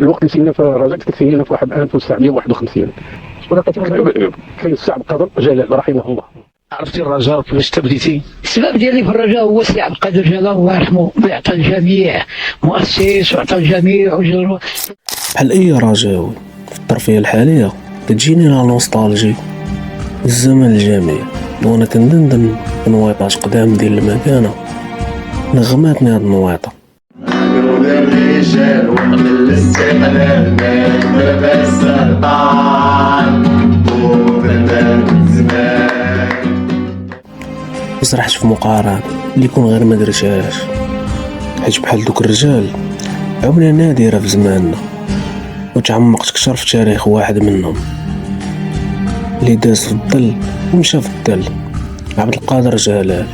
الوقت اللي سينا في الرجاء كنت سينا في واحد 1951. كان السي عبد القادر جلال رحمه الله. عرفتي الرجاء كيفاش تبديتي؟ السبب ديالي في الرجاء هو السي عبد القادر جلال الله يرحمه، عطى الجميع مؤسس وعطى الجميع وجرو. بحال اي رجاوي في الظرفيه الحاليه كتجيني لا نوستالجي الزمن الجميل، وانا كندندن بنويطات قدام ديال المكانه نغماتني هاد النويطه. الرجال وقت الاستقلال بلبس سرطان وبلبس زمان. مسرحش في مقارنة اللي يكون غير ما درتهاش، حيت بحال دوك الرجال عمرها نادرة في زماننا، وتعمقت كتر في تاريخ واحد منهم اللي داز في الظل ومشى في الظل، عبد القادر جلال.